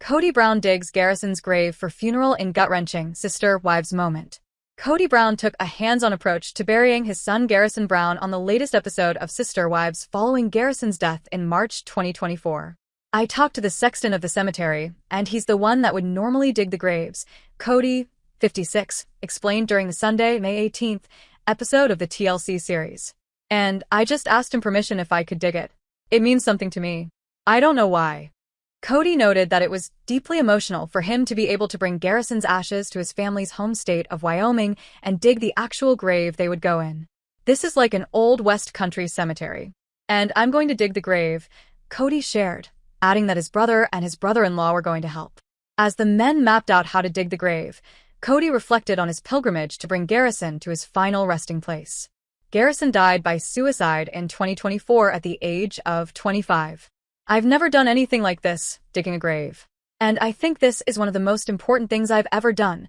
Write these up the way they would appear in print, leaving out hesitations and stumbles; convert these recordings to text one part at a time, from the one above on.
Kody Brown digs Garrison's grave for funeral in gut-wrenching sister-wives moment. Kody Brown took a hands-on approach to burying his son Garrison Brown on the latest episode of Sister Wives following Garrison's death in March 2024. "I talked to the sexton of the cemetery, and he's the one that would normally dig the graves," Kody, 56, explained during the Sunday, May 18th, episode of the TLC series. "And I just asked him permission if I could dig it. It means something to me. I don't know why." Kody noted that it was deeply emotional for him to be able to bring Garrison's ashes to his family's home state of Wyoming and dig the actual grave they would go in. "This is like an old West Country cemetery. And I'm going to dig the grave," Kody shared, adding that his brother and his brother-in-law were going to help. As the men mapped out how to dig the grave, Kody reflected on his pilgrimage to bring Garrison to his final resting place. Garrison died by suicide in 2024 at the age of 25. "I've never done anything like this, digging a grave. And I think this is one of the most important things I've ever done,"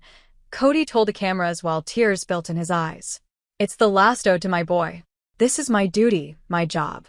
Kody told the cameras while tears built in his eyes. "It's the last ode to my boy. This is my duty, my job."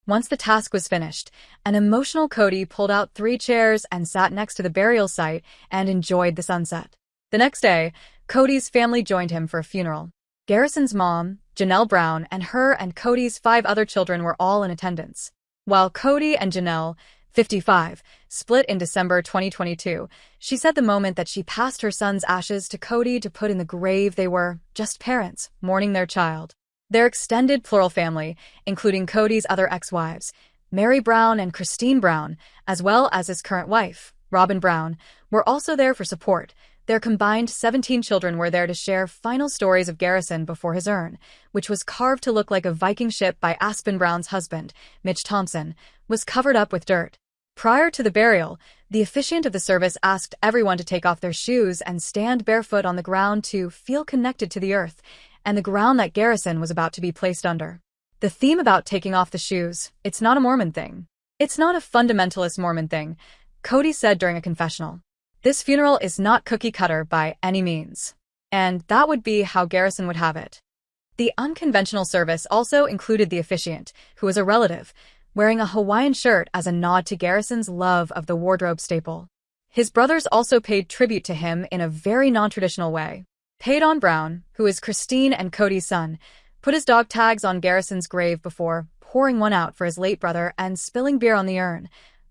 Once the task was finished, an emotional Kody pulled out 3 chairs and sat next to the burial site and enjoyed the sunset. The next day, Kody's family joined him for a funeral. Garrison's mom, Janelle Brown, and her and Kody's 5 other children were all in attendance. While Kody and Janelle, 55, split in December 2022, she said the moment that she passed her son's ashes to Kody to put in the grave, they were just parents mourning their child. Their extended plural family, including Kody's other ex-wives, Mary Brown and Christine Brown, as well as his current wife, Robin Brown, were also there for support. Their combined 17 children were there to share final stories of Garrison before his urn, which was carved to look like a Viking ship by Aspen Brown's husband, Mitch Thompson, was covered up with dirt. Prior to the burial, the officiant of the service asked everyone to take off their shoes and stand barefoot on the ground to feel connected to the earth and the ground that Garrison was about to be placed under. The theme about taking off the shoes, it's not a Mormon thing. It's not a fundamentalist Mormon thing, Kody said during a confessional. "This funeral is not cookie-cutter by any means. And that would be how Garrison would have it." The unconventional service also included the officiant, who was a relative, wearing a Hawaiian shirt as a nod to Garrison's love of the wardrobe staple. His brothers also paid tribute to him in a very non-traditional way. Paydon Brown, who is Christine and Kody's son, put his dog tags on Garrison's grave before pouring one out for his late brother and spilling beer on the urn.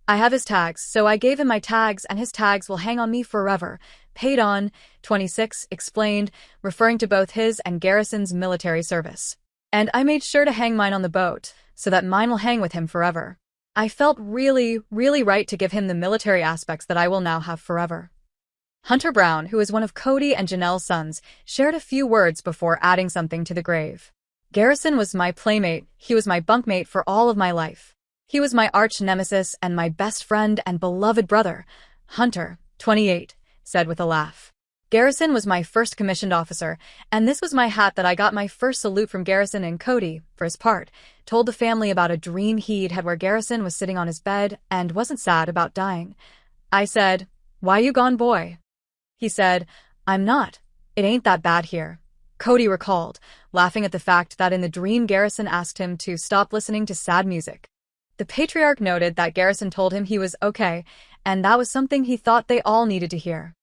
"I have his tags, so I gave him my tags and his tags will hang on me forever," Paydon, 26, explained, referring to both his and Garrison's military service. "And I made sure to hang mine on the boat, so that mine will hang with him forever. I felt really, really right to give him the military aspects that I will now have forever." Hunter Brown, who is one of Kody and Janelle's sons, shared a few words before adding something to the grave. "Garrison was my playmate, he was my bunkmate for all of my life. He was my arch-nemesis and my best friend and beloved brother," Hunter, 28, said with a laugh. "Garrison was my first commissioned officer, and this was my hat that I got my first salute from Garrison. And Kody, for his part, told the family about a dream he'd had where Garrison was sitting on his bed and wasn't sad about dying. I said, 'Why you gone, boy?' He said, 'I'm not. It ain't that bad here,'" Kody recalled, laughing at the fact that in the dream Garrison asked him to stop listening to sad music. The patriarch noted that Garrison told him he was okay, and that was something he thought they all needed to hear.